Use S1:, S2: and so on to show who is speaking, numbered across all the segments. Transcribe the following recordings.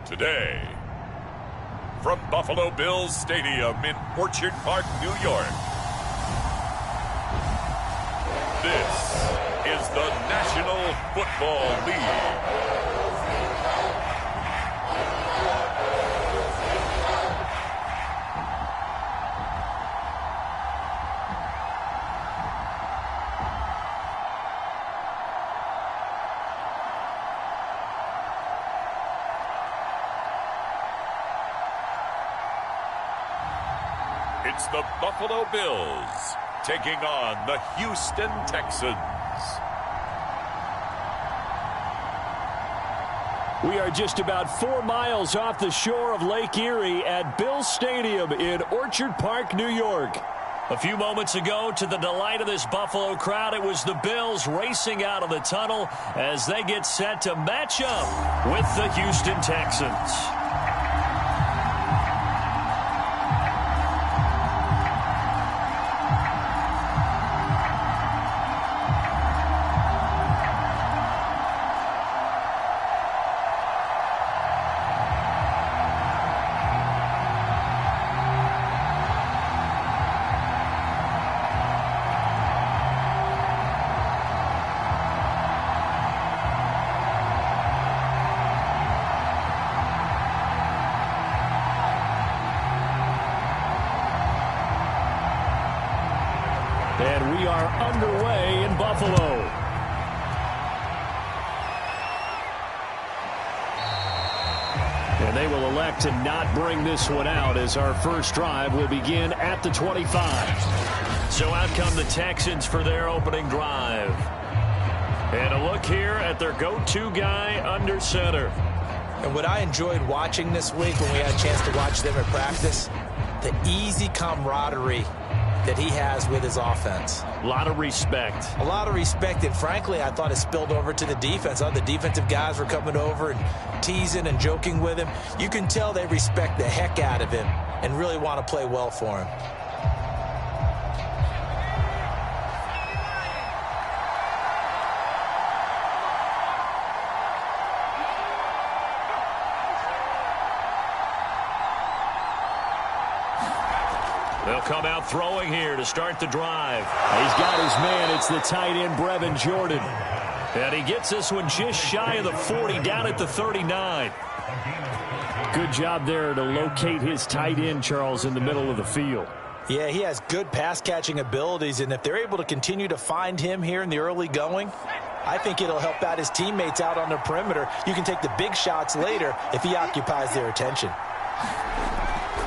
S1: today. From Buffalo Bills Stadium in Orchard Park, New York, this is the National Football League. It's the Buffalo Bills taking on the Houston Texans.
S2: We are just about 4 miles off the shore of Lake Erie at Bills Stadium in Orchard Park, New York. A few moments ago, to the delight of this Buffalo crowd, it was the Bills racing out of the tunnel as they get set to match up with the Houston Texans. And we are underway in Buffalo. And they will elect to not bring this one out as our first drive will begin at the 25. So out come the Texans for their opening drive. And a look here at their go-to guy under center.
S3: And what I enjoyed watching this week when we had a chance to watch them at practice, the easy camaraderie that he has with his offense.
S2: A lot of respect.
S3: A lot of respect, and frankly, I thought it spilled over to the defense. All the defensive guys were coming over and teasing and joking with him. You can tell they respect the heck out of him and really want to play well for him.
S2: They'll come out throwing here to start the drive. He's got his man. It's the tight end, Brevin Jordan. And he gets this one just shy of the 40, down at the 39. Good job there to locate his tight end, Charles, in the middle of the field.
S3: Yeah, he has good pass-catching abilities, and if they're able to continue to find him here in the early going, I think it'll help out his teammates out on the perimeter. You can take the big shots later if he occupies their attention.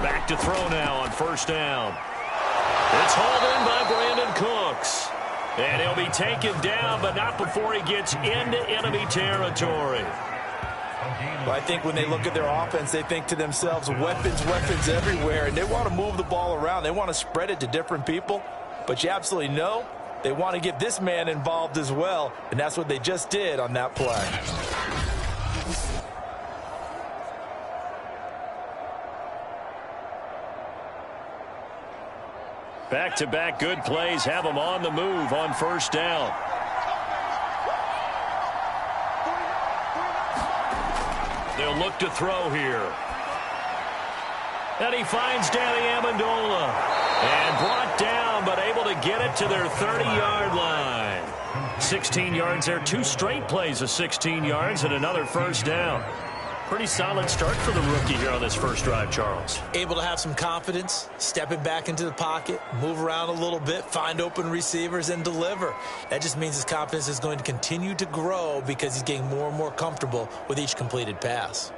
S2: Back to throw now on first down. It's hauled in by Brandon Cooks. And he'll be taken down, but not before he gets into enemy territory.
S3: Well, I think when they look at their offense, they think to themselves, weapons, weapons everywhere, and they want to move the ball around. They want to spread it to different people, but you absolutely know they want to get this man involved as well, and that's what they just did on that play.
S2: Back-to-back good plays have them on the move on first down. They'll look to throw here. And he finds Danny Amendola. And brought down, but able to get it to their 30-yard line. 16 yards there. 2 straight plays of 16 yards and another first down. Pretty solid start for the rookie here on this first drive, Charles.
S3: Able to have some confidence, stepping back into the pocket, move around a little bit, find open receivers, and deliver. That just means his confidence is going to continue to grow because he's getting more and more comfortable with each completed pass.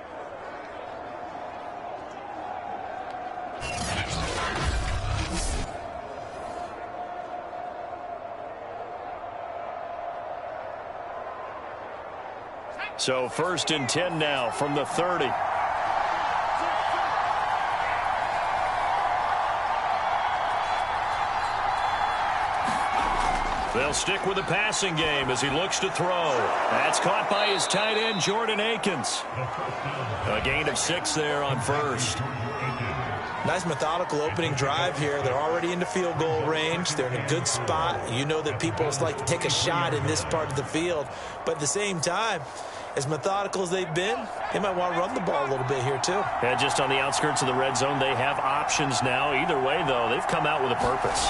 S2: So 1st and 10 now from the 30. They'll stick with the passing game as he looks to throw. That's caught by his tight end, Jordan Akins. A gain of 6 there on first.
S3: Nice methodical opening drive here. They're already in the field goal range. They're in a good spot. You know that people like to take a shot in this part of the field. But at the same time, as methodical as they've been, they might want to run the ball a little bit here too.
S2: Yeah, just on the outskirts of the red zone, they have options now. Either way, though, they've come out with a purpose.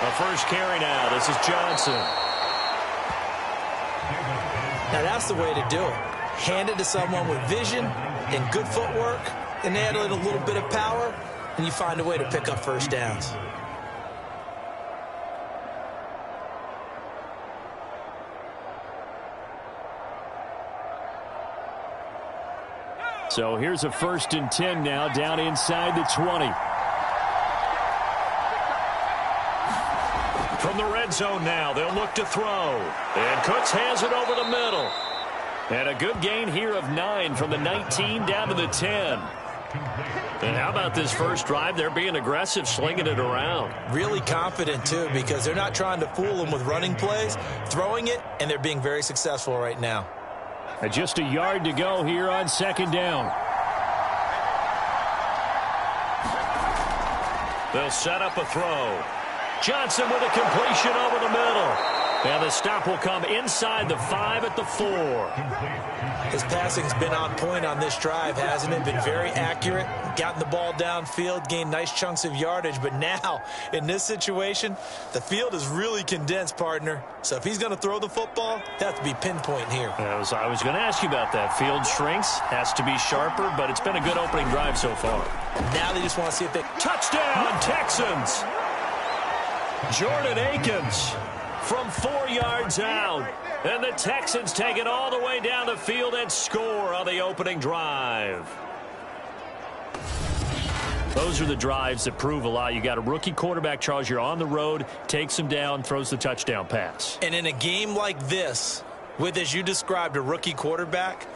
S2: A first carry now. This is Johnson.
S3: Now that's the way to do it. Hand it to someone with vision and good footwork, and add in a little bit of power, and you find a way to pick up first downs.
S2: So here's a 1st and 10 now, down inside the 20. From the red zone now, they'll look to throw. And Cooks has it over the middle. And a good gain here of 9 from the 19 down to the 10. And how about this first drive? They're being aggressive, slinging it around.
S3: Really confident, too, because they're not trying to fool them with running plays, throwing it, and they're being very successful right now.
S2: And just a yard to go here on 2nd down. They'll set up a throw. Johnson with a completion over the middle. And the stop will come inside the 5 at the 4.
S3: His passing's been on point on this drive, hasn't it? Been very accurate, gotten the ball downfield, gained nice chunks of yardage. But now, in this situation, the field is really condensed, partner. So if he's going to throw the football, they have to be pinpoint here.
S2: I was going to ask you about that. Field shrinks, has to be sharper, but it's been a good opening drive so far.
S3: Now they just want to see if they...
S2: Touchdown, Texans! Jordan Akins from 4 yards out. And the Texans take it all the way down the field and score on the opening drive. Those are the drives that prove a lot. You got a rookie quarterback, Charles. You're on the road, takes him down, throws the touchdown pass.
S3: And in a game like this, with, as you described, a rookie quarterback,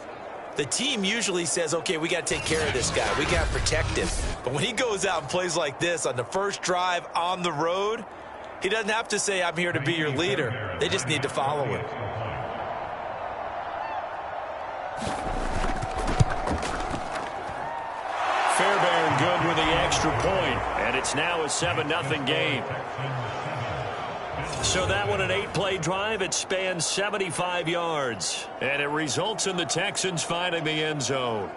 S3: the team usually says, okay, we got to take care of this guy. We got to protect him. But when he goes out and plays like this on the first drive on the road, he doesn't have to say, I'm here to be your leader. They just need to follow him.
S2: Fairbairn good with the extra point, and it's now a 7-0 game. So that one, an 8-play drive, it spans 75 yards, and it results in the Texans finding the end zone.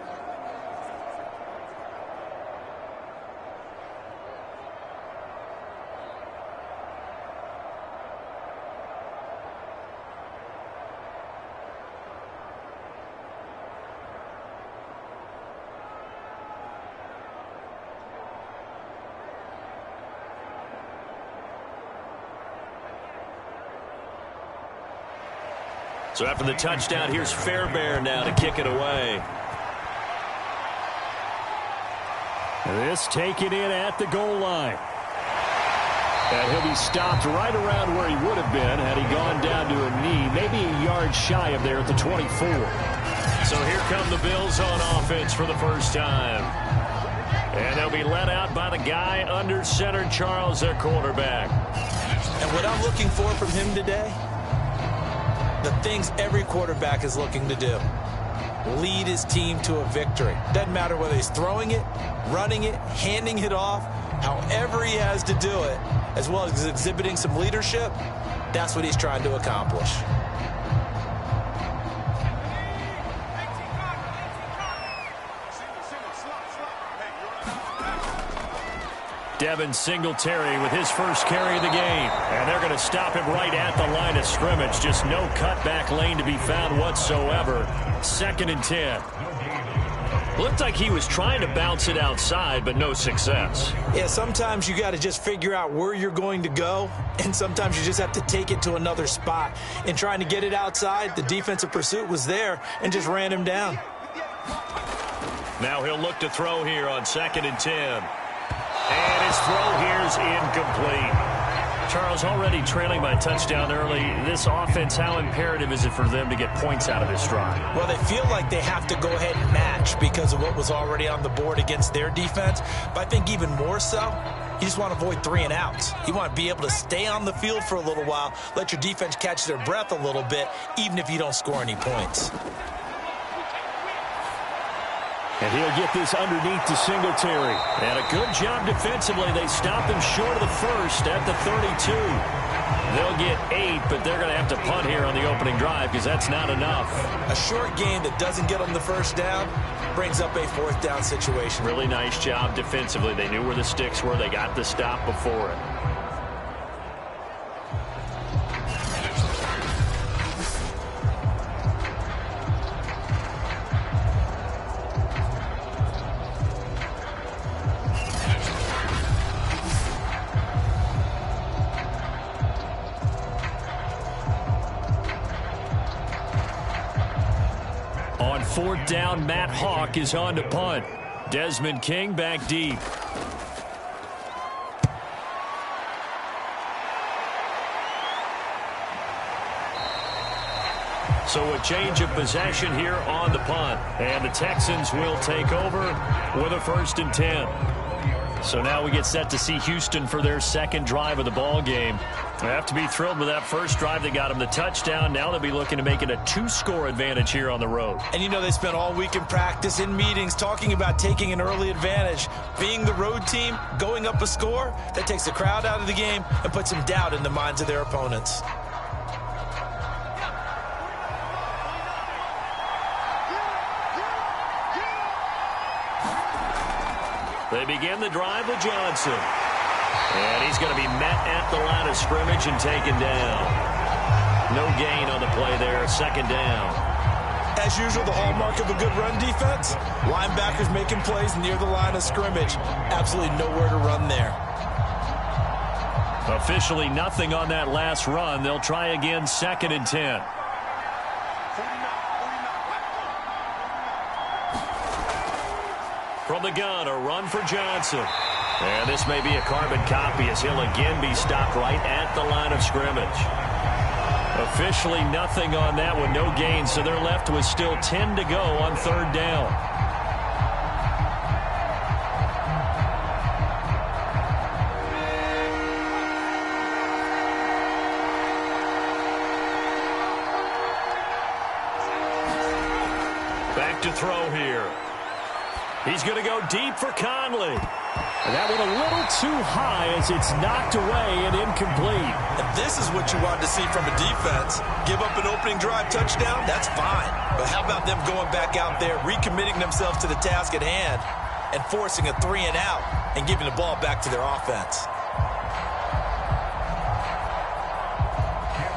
S2: So after the touchdown, here's Fairbairn now to kick it away. This taken in at the goal line. And he'll be stopped right around where he would have been had he gone down to a knee, maybe a yard shy of there at the 24. So here come the Bills on offense for the first time. And they'll be let out by the guy under center, Charles, their quarterback.
S3: And what I'm looking for from him today, the things every quarterback is looking to do. Lead his team to a victory. Doesn't matter whether he's throwing it, running it, handing it off, however he has to do it, as well as exhibiting some leadership, that's what he's trying to accomplish.
S2: Devin Singletary with his first carry of the game. And they're going to stop him right at the line of scrimmage. Just no cutback lane to be found whatsoever. 2nd and 10. Looked like he was trying to bounce it outside, but no success.
S3: Yeah, sometimes you got to just figure out where you're going to go, and sometimes you just have to take it to another spot. In trying to get it outside, the defensive pursuit was there and just ran him down.
S2: Now he'll look to throw here on 2nd and 10. And his throw here's incomplete. Charles, already trailing by touchdown early. This offense, how imperative is it for them to get points out of this drive?
S3: Well, they feel like they have to go ahead and match because of what was already on the board against their defense. But I think even more so, you just want to avoid 3 and outs. You want to be able to stay on the field for a little while, let your defense catch their breath a little bit, even if you don't score any points.
S2: And he'll get this underneath to Singletary. And a good job defensively. They stop him short of the first at the 32. They'll get 8, but they're going to have to punt here on the opening drive because that's not enough.
S3: A short gain that doesn't get them the first down brings up a 4th down situation.
S2: Really nice job defensively. They knew where the sticks were. They got the stop before it. On 4th down, Matt Hawk is on to punt. Desmond King back deep. So a change of possession here on the punt. And the Texans will take over with a 1st and 10. So now we get set to see Houston for their 2nd drive of the ball game. They have to be thrilled with that first drive. They got them the touchdown. Now they'll be looking to make it a 2-score advantage here on the road.
S3: And you know they spent all week in practice, in meetings, talking about taking an early advantage. Being the road team, going up a score, that takes the crowd out of the game and puts some doubt in the minds of their opponents.
S2: They begin the drive with Johnson. And he's going to be met at the line of scrimmage and taken down. No gain on the play there, 2nd down.
S3: As usual, the hallmark of a good run defense, linebackers making plays near the line of scrimmage. Absolutely nowhere to run there.
S2: Officially nothing on that last run. They'll try again, 2nd and 10. From the gun, a run for Johnson. And this may be a carbon copy as he'll again be stopped right at the line of scrimmage. Officially nothing on that one, no gain, so they're left with still 10 to go on 3rd down. Back to throw here. He's going to go deep for Conley. And that one a little too high as it's knocked away and incomplete.
S3: And this is what you want to see from a defense. Give up an opening drive touchdown, that's fine. But how about them going back out there, recommitting themselves to the task at hand, and forcing a 3 and out and giving the ball back to their offense.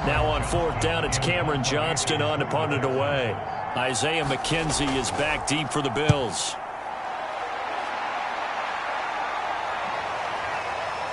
S2: Now on 4th down, it's Cameron Johnston on to punt it away. Isaiah McKenzie is back deep for the Bills.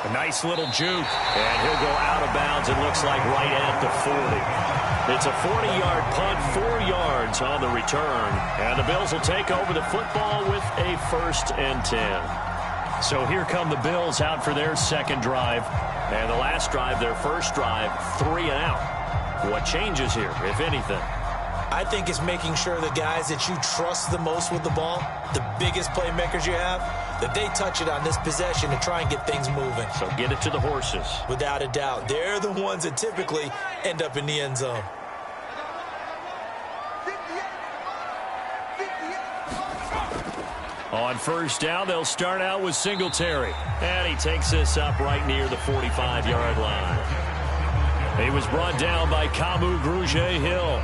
S2: A nice little juke, and he'll go out of bounds, it looks like right at the 40. It's a 40-yard punt, 4 yards on the return, and the Bills will take over the football with a 1st and 10. So here come the Bills out for their 2nd drive, and the last drive, their 1st drive, 3 and out. What changes here, if anything?
S3: I think it's making sure the guys that you trust the most with the ball, the biggest playmakers you have, that they touch it on this possession and try and get things moving.
S2: So get it to the horses.
S3: Without a doubt. They're the ones that typically end up in the end zone.
S2: On 1st down, they'll start out with Singletary. And he takes this up right near the 45-yard line. He was brought down by Kamu Grugier-Hill.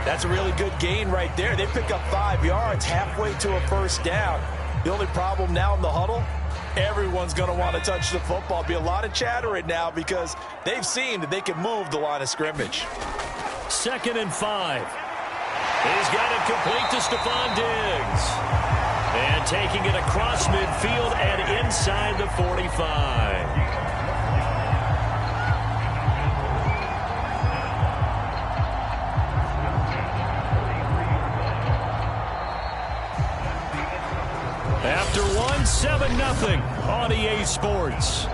S3: That's a really good gain right there. They pick up 5 yards halfway to a 1st down. The only problem now in the huddle, everyone's going to want to touch the football. Be a lot of chatter right now because they've seen that they can move the line of scrimmage.
S2: 2nd and 5. He's got it complete to Stephon Diggs. And taking it across midfield and inside the 45. After 7-0 on EA Sports.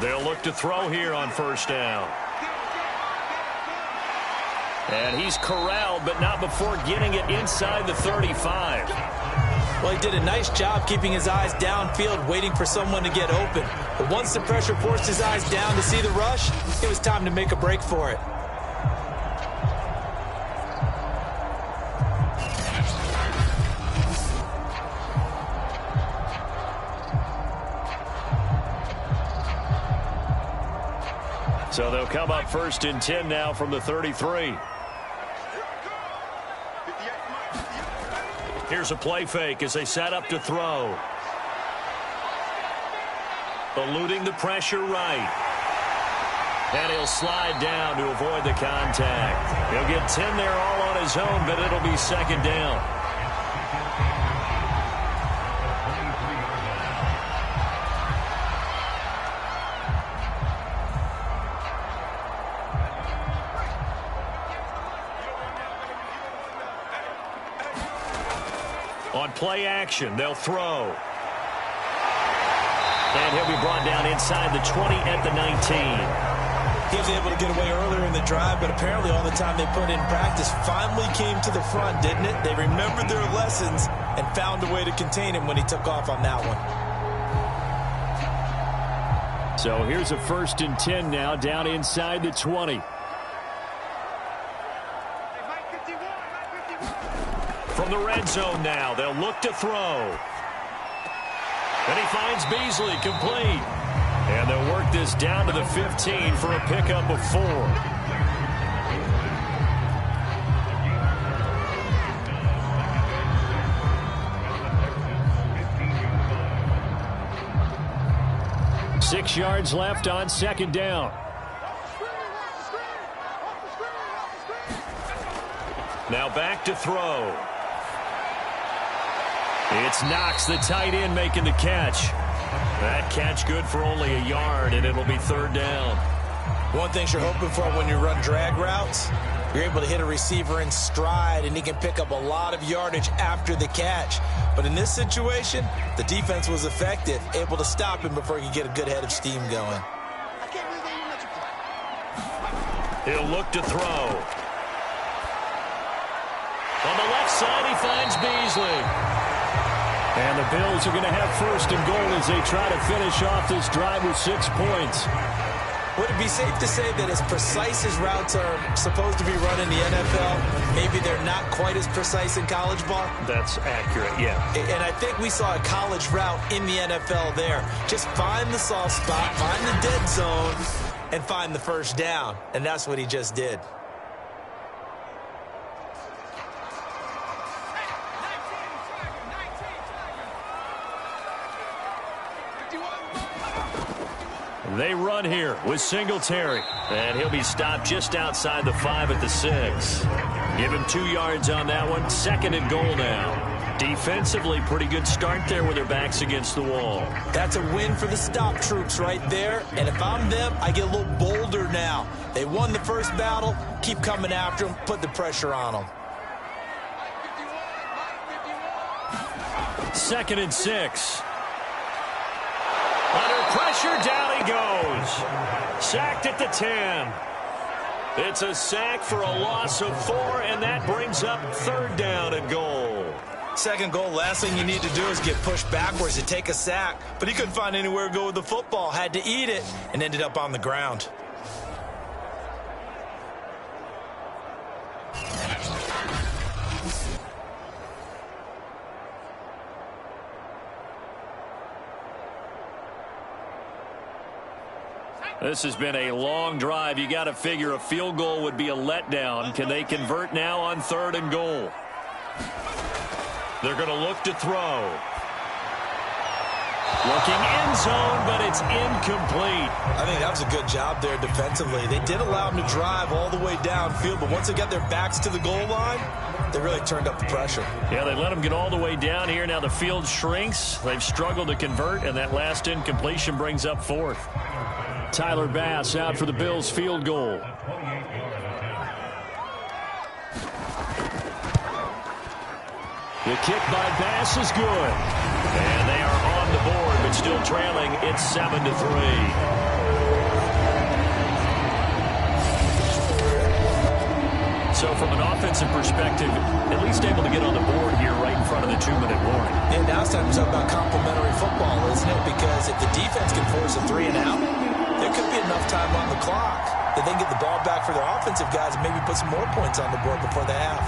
S2: They'll look to throw here on first down. And he's corralled, but not before getting it inside the 35.
S3: Well, he did a nice job keeping his eyes downfield, waiting for someone to get open. But once the pressure forced his eyes down to see the rush, it was time to make a break for it.
S2: So they'll come up 1st and 10 now from the 33. Here's a play fake as they set up to throw. Eluding the pressure right. And he'll slide down to avoid the contact. He'll get 10 there all on his own, but it'll be 2nd down. On play action, they'll throw. And he'll be brought down inside the 20 at the 19.
S3: He was able to get away earlier in the drive, but apparently all the time they put in practice finally came to the front, didn't it? They remembered their lessons and found a way to contain him when he took off on that one.
S2: So here's a 1st and 10 now, down inside the 20. From the red zone now, they'll look to throw. And he finds Beasley complete. And they'll work this down to the 15 for a pickup of 4. Six yards left on 2nd down. Now back to throw. It's Knox, the tight end, making the catch. That catch good for only a yard, and it'll be 3rd down.
S3: One thing you're hoping for when you run drag routes, you're able to hit a receiver in stride, and he can pick up a lot of yardage after the catch. But in this situation, the defense was effective, able to stop him before he could get a good head of steam going.
S2: He'll look to throw. On the left side, he finds Beasley. And the Bills are going to have 1st and goal as they try to finish off this drive with 6 points.
S3: Would it be safe to say that as precise as routes are supposed to be run in the NFL, maybe they're not quite as precise in college ball?
S2: That's accurate, yeah.
S3: And I think we saw a college route in the NFL there. Just find the soft spot, find the dead zone, and find the 1st down. And that's what he just did.
S2: They run here with Singletary. And he'll be stopped just outside the 5 at the 6. Give him 2 yards on that one. 2nd and goal now. Defensively, pretty good start there with their backs against the wall.
S3: That's a win for the stop troops right there. And if I'm them, I get a little bolder now. They won the first battle. Keep coming after them. Put the pressure on them.
S2: 2nd and 6. Under pressure, down he goes. Sacked at the 10. It's a sack for a loss of 4, and that brings up 3rd down and goal.
S3: 2nd goal, last thing you need to do is get pushed backwards and take a sack. But he couldn't find anywhere to go with the football. Had to eat it and ended up on the ground.
S2: This has been a long drive. You got to figure a field goal would be a letdown. Can they convert now on 3rd and goal? They're going to look to throw. Looking end zone, but it's incomplete.
S3: I think that was a good job there defensively. They did allow them to drive all the way downfield, but once they got their backs to the goal line, they really turned up the pressure.
S2: Yeah, they let them get all the way down here. Now the field shrinks. They've struggled to convert, and that last incompletion brings up 4th. Tyler Bass out for the Bills field goal. The kick by Bass is good. And they are on the board, but still trailing. It's 7-3. So from an offensive perspective, at least able to get on the board here right in front of the 2-minute warning.
S3: Yeah, now it's time to talk about complementary football, isn't it? Because if the defense can force a 3-and-out, there could be enough time on the clock that they can get the ball back for their offensive guys and maybe put some more points on the board before the half.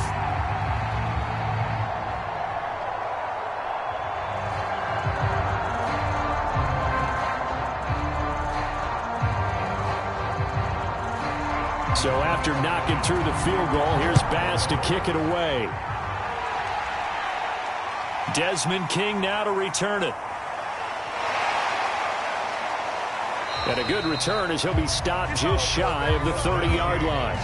S2: So after knocking through the field goal, here's Bass to kick it away. Desmond King now to return it. And a good return as he'll be stopped just shy of the 30-yard line.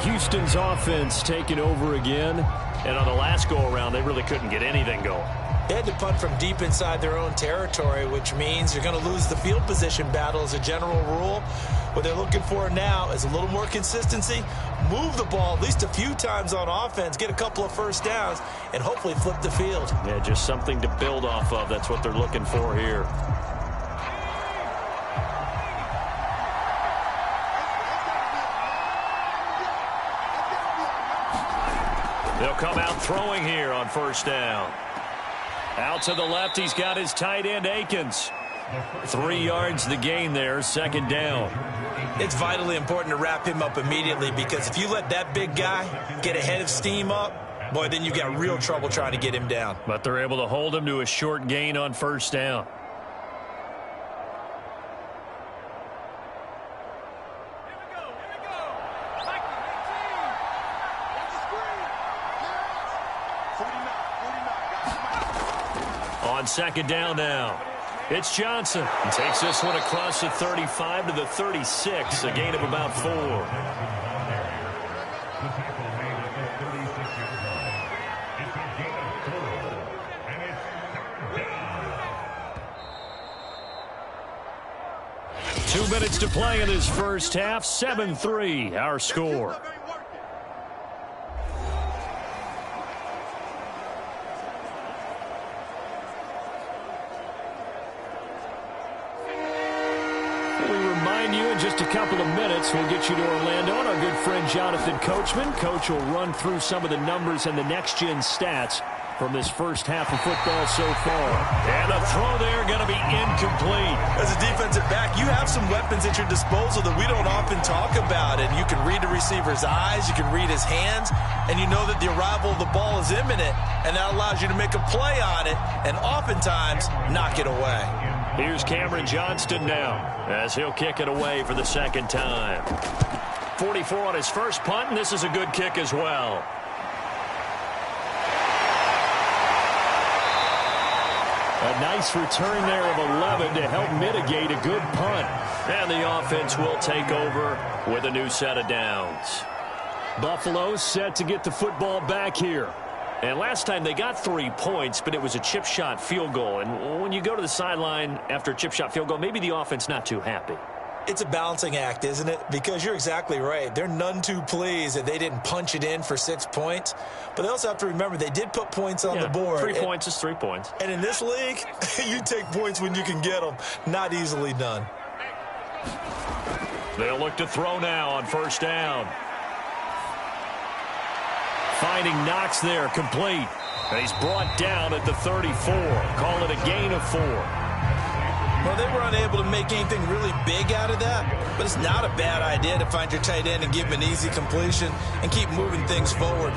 S2: Houston's offense taking over again. And on the last go-around, they really couldn't get anything going.
S3: They had to punt from deep inside their own territory, which means you're going to lose the field position battle as a general rule. What they're looking for now is a little more consistency, move the ball at least a few times on offense, get a couple of first downs, and hopefully flip the field.
S2: Yeah, just something to build off of. That's what they're looking for here. They'll come out throwing here on first down. Out to the left, he's got his tight end, Akins. 3 yards the gain there, second down.
S3: It's vitally important to wrap him up immediately because if you let that big guy get a head of steam up, boy, then you've got real trouble trying to get him down.
S2: But they're able to hold him to a short gain on first down. On second down now, it's Johnson. He takes this one across the 35 to the 36, a gain of about 4. Two minutes to play in this first half, 7-3, our score. Just a couple of minutes, we'll get you to Orlando and our good friend Jonathan Coachman. Coach will run through some of the numbers and the next-gen stats from this first half of football so far. And a throw there going to be incomplete.
S3: As a defensive back, you have some weapons at your disposal that we don't often talk about. And you can read the receiver's eyes, you can read his hands, and you know that the arrival of the ball is imminent, and that allows you to make a play on it and oftentimes knock it away.
S2: Here's Cameron Johnston now as he'll kick it away for the second time. 44 on his first punt, and this is a good kick as well. A nice return there of 11 to help mitigate a good punt. And the offense will take over with a new set of downs. Buffalo set to get the football back here. And last time they got 3 points, but it was a chip shot field goal. And when you go to the sideline after a chip shot field goal, maybe the offense not too happy.
S3: It's a balancing act, isn't it? Because you're exactly right. They're none too pleased that they didn't punch it in for 6 points. But they also have to remember they did put points on the board.
S2: 3 points is 3 points.
S3: And in this league, you take points when you can get them. Not easily done.
S2: They'll look to throw now on first down. Finding Knox there, complete. And he's brought down at the 34. Call it a gain of 4.
S3: Well, they were unable to make anything really big out of that, but it's not a bad idea to find your tight end and give him an easy completion and keep moving things forward.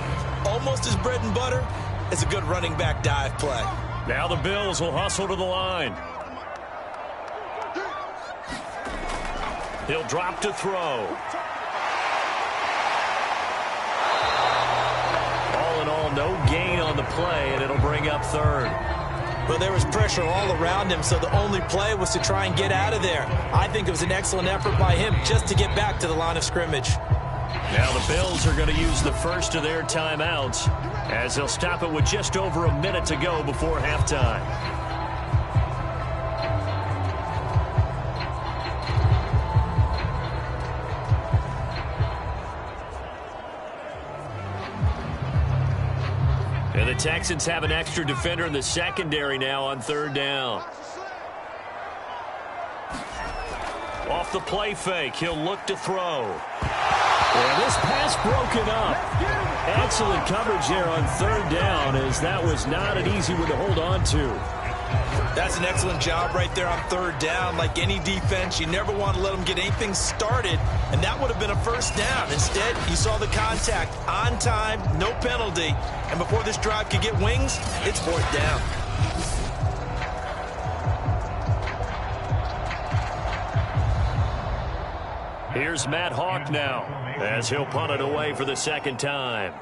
S3: Almost as bread and butter as a good running back dive play.
S2: Now the Bills will hustle to the line. He'll drop to throw. No gain on the play, and it'll bring up third.
S3: Well, there was pressure all around him, so the only play was to try and get out of there. I think it was an excellent effort by him just to get back to the line of scrimmage.
S2: Now the Bills are going to use the first of their timeouts as they'll stop it with just over a minute to go before halftime. And the Texans have an extra defender in the secondary now on third down. Off the play fake. He'll look to throw. And this pass broken up. Excellent coverage there on third down, as that was not an easy one to hold on to.
S3: That's an excellent job right there on third down. Like any defense, you never want to let them get anything started, and that would have been a first down. Instead, you saw the contact on time, no penalty, and before this drive could get wings, it's fourth down.
S2: Here's Matt Hawk now, as he'll punt it away for the second time.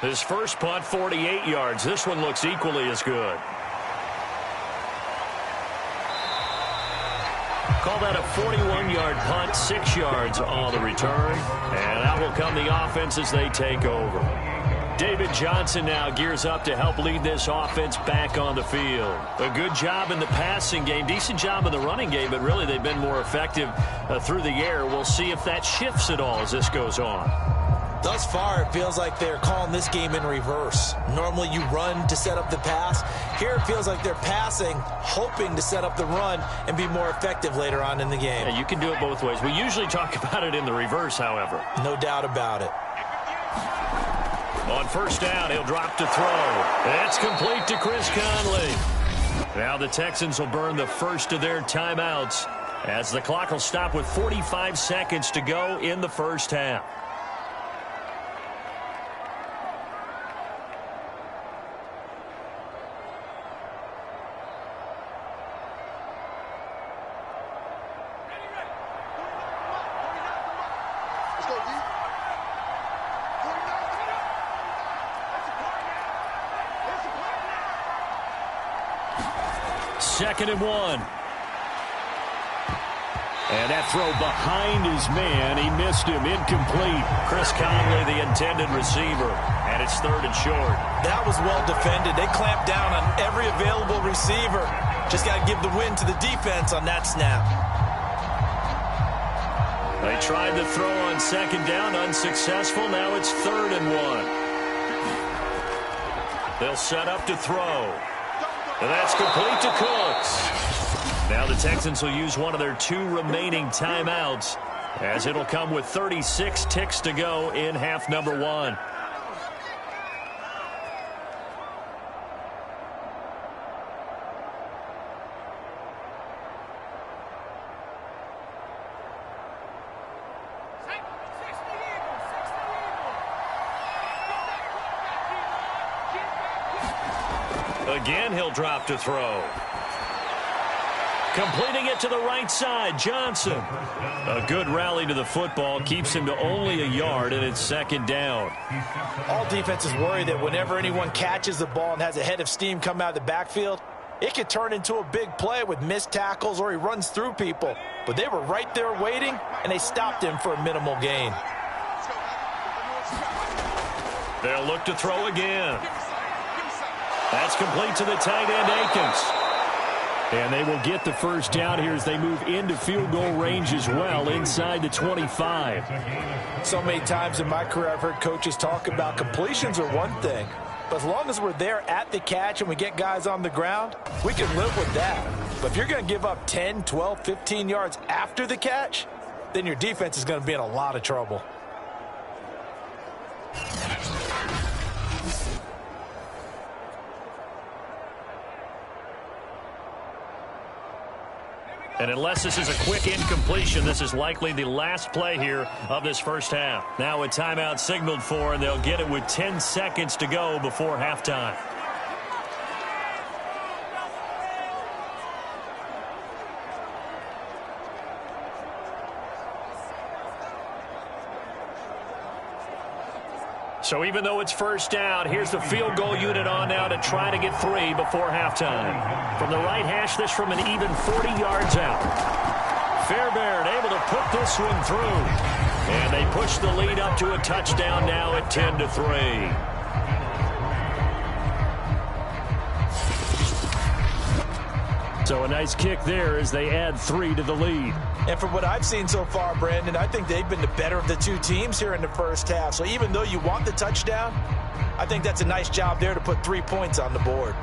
S2: His first punt, 48 yards. This one looks equally as good. Call that a 41-yard punt, 6 yards on the return. And out will come the offense as they take over. David Johnson now gears up to help lead this offense back on the field. A good job in the passing game, decent job in the running game, but really they've been more effective through the air. We'll see if that shifts at all as this goes on.
S3: Thus far, it feels like they're calling this game in reverse. Normally you run to set up the pass. Here it feels like they're passing, hoping to set up the run and be more effective later on in the game.
S2: Yeah, you can do it both ways. We usually talk about it in the reverse, however.
S3: No doubt about it.
S2: On first down, he'll drop to throw. It's complete to Chris Conley. Now the Texans will burn the first of their timeouts as the clock will stop with 45 seconds to go in the first half. Second and 1. And that throw behind his man. He missed him. Incomplete. Chris Conley, the intended receiver. And it's third and short.
S3: That was well defended. They clamped down on every available receiver. Just got to give the win to the defense on that snap.
S2: They tried to throw on second down. Unsuccessful. Now it's third and 1. They'll set up to throw. And that's complete to Cooks. Now the Texans will use one of their 2 remaining timeouts, as it'll come with 36 ticks to go in half number 1. Again, he'll drop to throw. Completing it to the right side, Johnson. A good rally to the football keeps him to only a yard, and it's second down.
S3: All defenses worry that whenever anyone catches the ball and has a head of steam come out of the backfield, it could turn into a big play with missed tackles or he runs through people. But they were right there waiting, and they stopped him for a minimal gain.
S2: They'll look to throw again. That's complete to the tight end, Akins. And they will get the first down here as they move into field goal range as well, inside the 25.
S3: So many times in my career I've heard coaches talk about completions are one thing, but as long as we're there at the catch and we get guys on the ground, we can live with that. But if you're going to give up 10, 12, 15 yards after the catch, then your defense is going to be in a lot of trouble.
S2: And unless this is a quick incompletion, this is likely the last play here of this first half. Now a timeout signaled for, and they'll get it with 10 seconds to go before halftime. So even though it's first down, here's the field goal unit on now to try to get 3 before halftime. From the right hash, this from an even 40 yards out. Fairbairn able to put this one through. And they push the lead up to a touchdown now at 10-3. So a nice kick there as they add 3 to the lead.
S3: And from what I've seen so far, Brandon, I think they've been the better of the 2 teams here in the first half. So even though you want the touchdown, I think that's a nice job there to put 3 points on the board.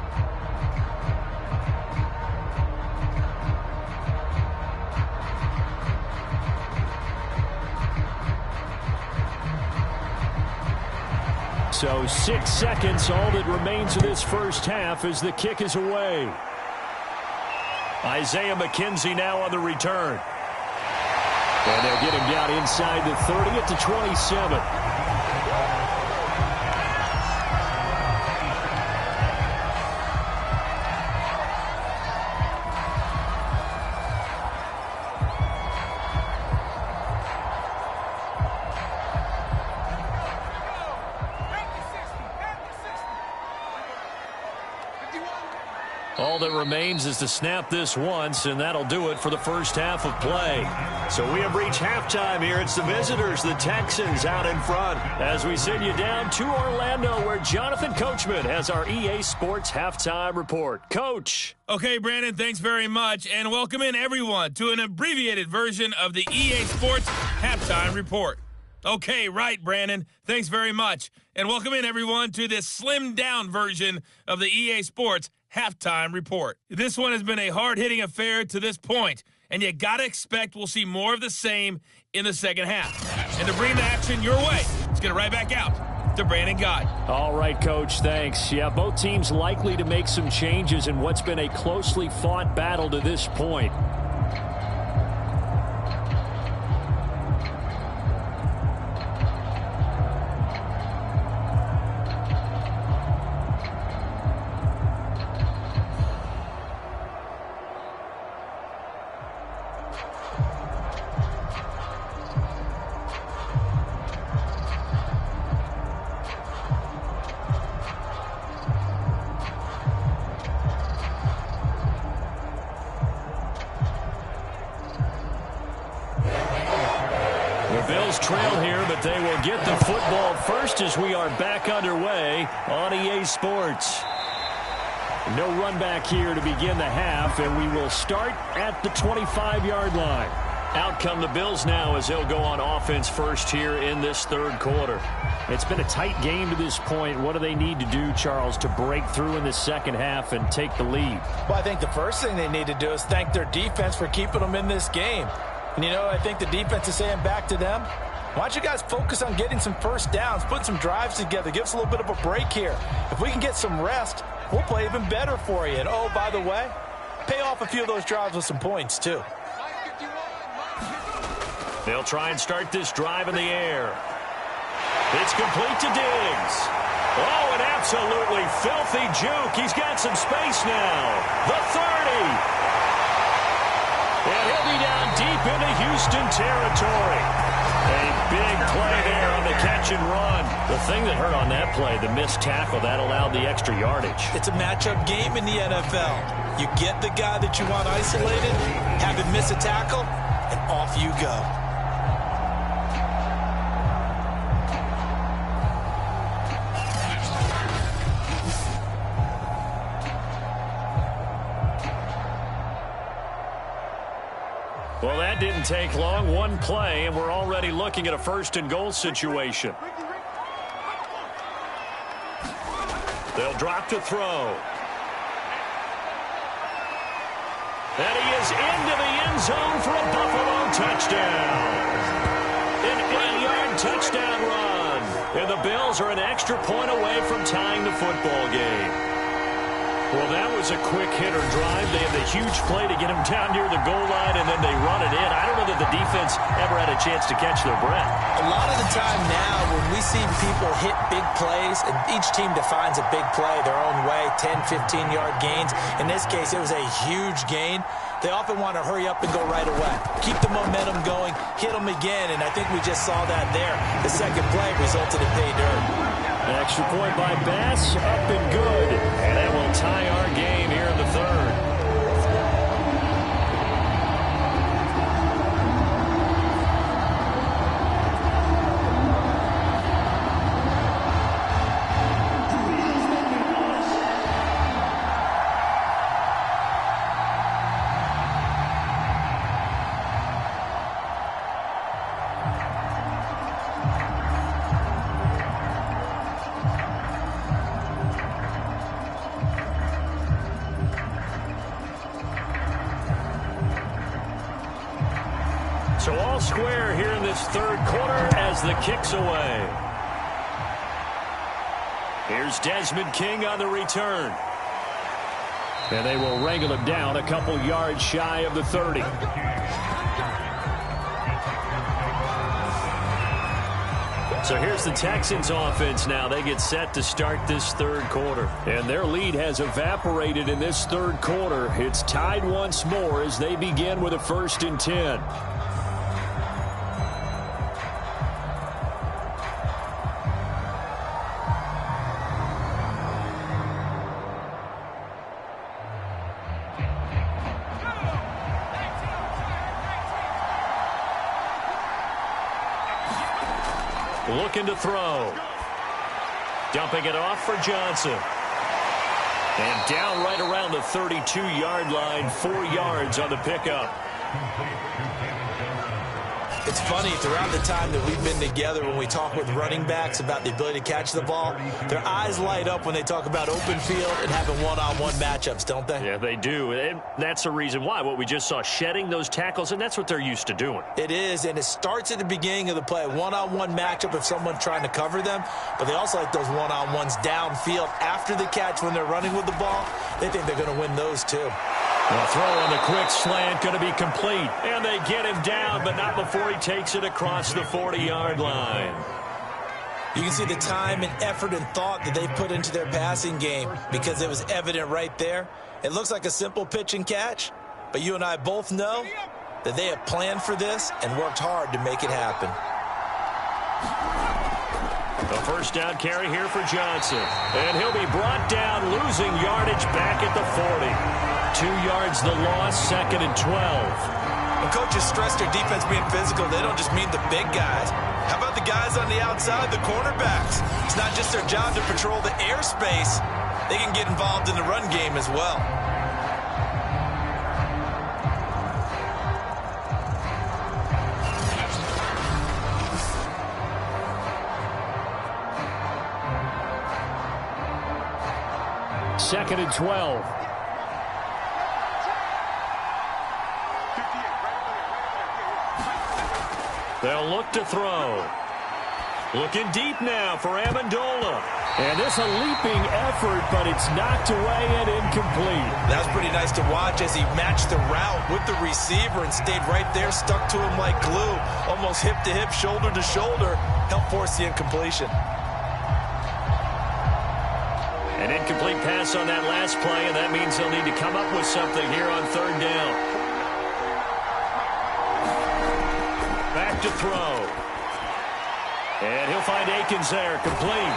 S2: So 6 seconds, all that remains of this first half as the kick is away. Isaiah McKenzie now on the return. And they'll get him down inside the 30 at the 27. All that remains is to snap this once, and that'll do it for the first half of play. So we have reached halftime here. It's the visitors, the Texans, out in front. As we send you down to Orlando, where Jonathan Coachman has our EA Sports halftime report. Coach.
S4: Okay, Brandon, thanks very much, and welcome in everyone to an abbreviated version of the EA Sports halftime report. Okay, right, Brandon. Thanks very much. And welcome in everyone to this slimmed-down version of the EA Sports halftime report. This one has been a hard-hitting affair to this point, and you got to expect we'll see more of the same in the second half. And to bring the action your way, let's get it right back out to Brandon Guy.
S2: All right, Coach, thanks. Yeah, both teams likely to make some changes in what's been a closely fought battle to this point. Trail here, but they will get the football first as we are back underway on EA Sports. No run back here to begin the half, and we will start at the 25-yard line. Out come the Bills now as they'll go on offense first here in this third quarter. It's been a tight game to this point. What do they need to do, Charles, to break through in the second half and take the lead?
S3: Well, I think the first thing they need to do is thank their defense for keeping them in this game. And, you know, I think the defense is saying back to them, why don't you guys focus on getting some first downs, putting some drives together, give us a little bit of a break here. If we can get some rest, we'll play even better for you. And, oh, by the way, pay off a few of those drives with some points, too.
S2: They'll try and start this drive in the air. It's complete to Diggs. Oh, an absolutely filthy juke. He's got some space now. The 30. And he'll be down deep into Houston territory. A big play there on the catch and run. The thing that hurt on that play, the missed tackle, that allowed the extra yardage.
S3: It's a matchup game in the NFL. You get the guy that you want isolated, have him miss a tackle, and off you go.
S2: Well, that didn't take long. One play, and we're already looking at a first-and-goal situation. They'll drop to throw. And he is into the end zone for a Buffalo touchdown. An 8-yard touchdown run. And the Bills are an extra point away from tying the football game. Well, that was a quick hitter drive. They had the huge play to get him down near the goal line, and then they run it in. I don't know that the defense ever had a chance to catch their breath.
S3: A lot of the time now when we see people hit big plays, and each team defines a big play their own way, 10, 15-yard gains. In this case, it was a huge gain. They often want to hurry up and go right away. Keep the momentum going, hit them again, and I think we just saw that there. The second play resulted in pay dirt.
S2: An extra point by Bass, up and good. And that will tie our game here in the third. So all square here in this third quarter as the kick's away. Here's Desmond King on the return. And they will wrangle him down a couple yards shy of the 30. So here's the Texans offense now. They get set to start this third quarter. And their lead has evaporated in this third quarter. It's tied once more as they begin with a 1st and 10. Looking to throw. Dumping it off for Johnson. And down right around the 32-yard line, 4 yards on the pickup.
S3: It's funny, throughout the time that we've been together, when we talk with running backs about the ability to catch the ball, their eyes light up when they talk about open field and having one-on-one matchups, don't they?
S2: Yeah, they do. And that's the reason why. What we just saw, shedding those tackles, and that's what they're used to doing.
S3: It is, and it starts at the beginning of the play. One-on-one matchup if someone's trying to cover them, but they also like those one-on-ones downfield after the catch when they're running with the ball. They think they're going to win those too.
S2: The throw on the quick slant going to be complete. And they get him down, but not before he takes it across the 40-yard line.
S3: You can see the time and effort and thought that they put into their passing game because it was evident right there. It looks like a simple pitch and catch, but you and I both know that they have planned for this and worked hard to make it happen.
S2: A first down carry here for Johnson. And he'll be brought down, losing yardage back at the 40. 2 yards the loss, 2nd and 12.
S3: When coaches stress their defense being physical, they don't just mean the big guys. How about the guys on the outside, the cornerbacks? It's not just their job to patrol the airspace. They can get involved in the run game as well.
S2: Second and 12. They'll look to throw. Looking deep now for Amendola. And it's a leaping effort, but it's knocked away and incomplete.
S3: That's pretty nice to watch as he matched the route with the receiver and stayed right there, stuck to him like glue, almost hip to hip, shoulder to shoulder, helped force the incompletion.
S2: An incomplete pass on that last play, and that means they'll need to come up with something here on 3rd down. Back to throw. And he'll find Akins there, complete.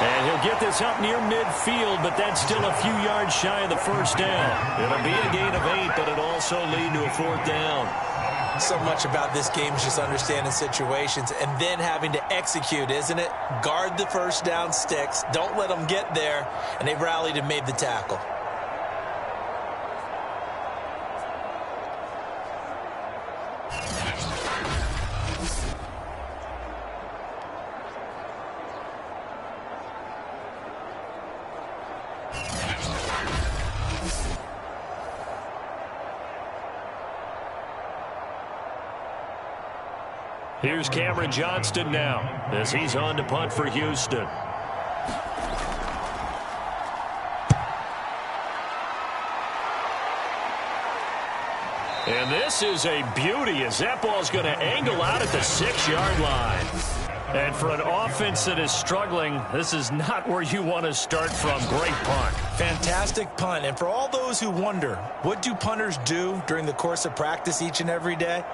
S2: And he'll get this up near midfield, but that's still a few yards shy of the 1st down. It'll be a gain of 8, but it'll also lead to a 4th down.
S3: So much about this game is just understanding situations and then having to execute, isn't it? Guard the first down sticks. Don't let them get there. And they rallied and made the tackle.
S2: Here's Cameron Johnston now as he's on to punt for Houston. And this is a beauty as that ball's going to angle out at the 6-yard line. And for an offense that is struggling, this is not where you want to start from. Great punt.
S3: Fantastic punt. And for all those who wonder, what do punters do during the course of practice each and every day?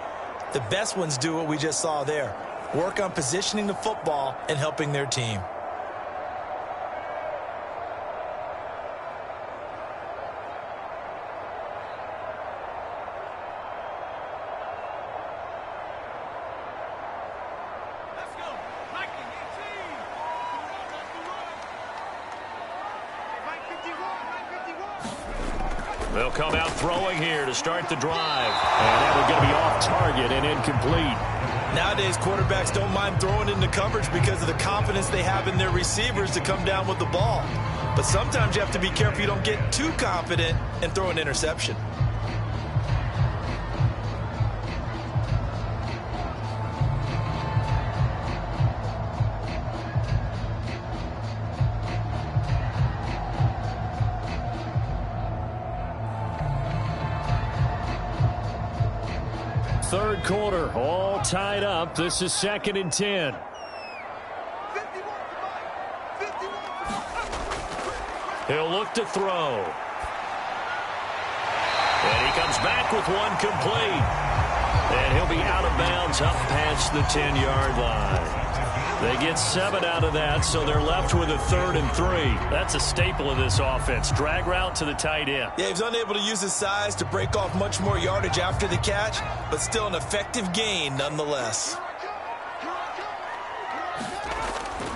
S3: The best ones do what we just saw there. Work on positioning the football and helping their team.
S2: They'll come out throwing here to start the drive. And that one's going to be off target and incomplete.
S3: Nowadays, quarterbacks don't mind throwing into coverage because of the confidence they have in their receivers to come down with the ball. But sometimes you have to be careful you don't get too confident and throw an interception.
S2: third quarter, all tied up. This is 2nd and 10. He'll look to throw. And he comes back with one complete. And he'll be out of bounds up past the 10-yard line. They get 7 out of that, so they're left with a 3rd and 3. That's a staple of this offense. Drag route to the tight end.
S3: Yeah, he was unable to use his size to break off much more yardage after the catch, but still an effective gain nonetheless.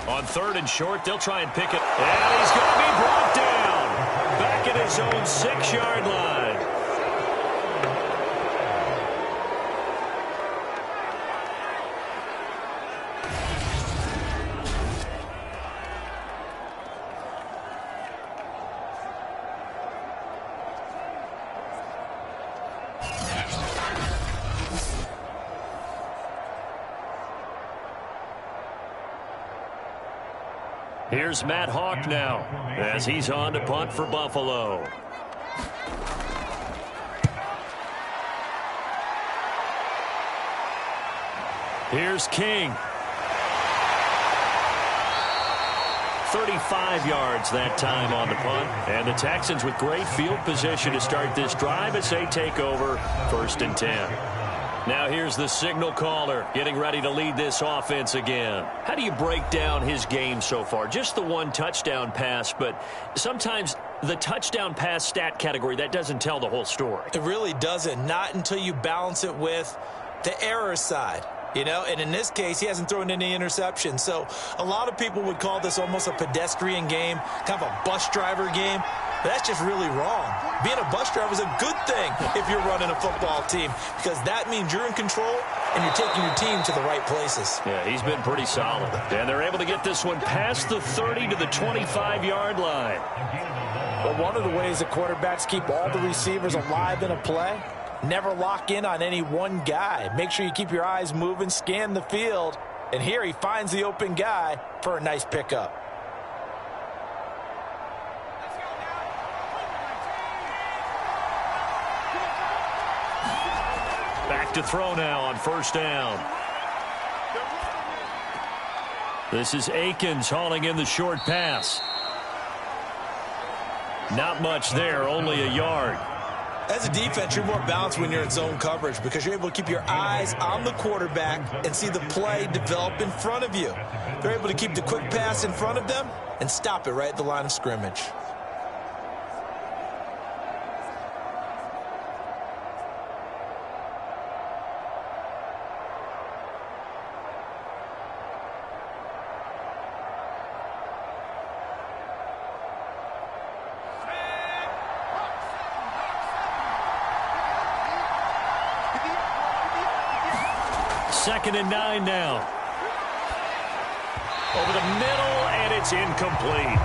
S2: On 3rd and short, they'll try and pick it. And he's going to be brought down. Back at his own 6-yard line. Here's Matt Hawk now as he's on to punt for Buffalo. Here's King. 35 yards that time on the punt. And the Texans with great field position to start this drive as they take over 1st and 10. Now here's the signal caller getting ready to lead this offense again. How do you break down his game so far? Just the one touchdown pass, but sometimes the touchdown pass stat category, that doesn't tell the whole story.
S3: It really doesn't, not until you balance it with the error side. You know, and in this case, he hasn't thrown any interceptions. So a lot of people would call this almost a pedestrian game, kind of a bus driver game. But that's just really wrong. Being a bus driver is a good thing if you're running a football team, because that means you're in control and you're taking your team to the right places.
S2: Yeah, he's been pretty solid. And they're able to get this one past the 30 to the 25-yard line.
S3: But one of the ways that quarterbacks keep all the receivers alive in a play, never lock in on any one guy. Make sure you keep your eyes moving, scan the field. And here he finds the open guy for a nice pickup.
S2: Back to throw now on 1st down. This is Akins hauling in the short pass. Not much there, only a yard.
S3: As a defense, you're more balanced when you're in zone coverage because you're able to keep your eyes on the quarterback and see the play develop in front of you. They're able to keep the quick pass in front of them and stop it right at the line of scrimmage.
S2: Second and 9 now. Over the middle, and it's incomplete.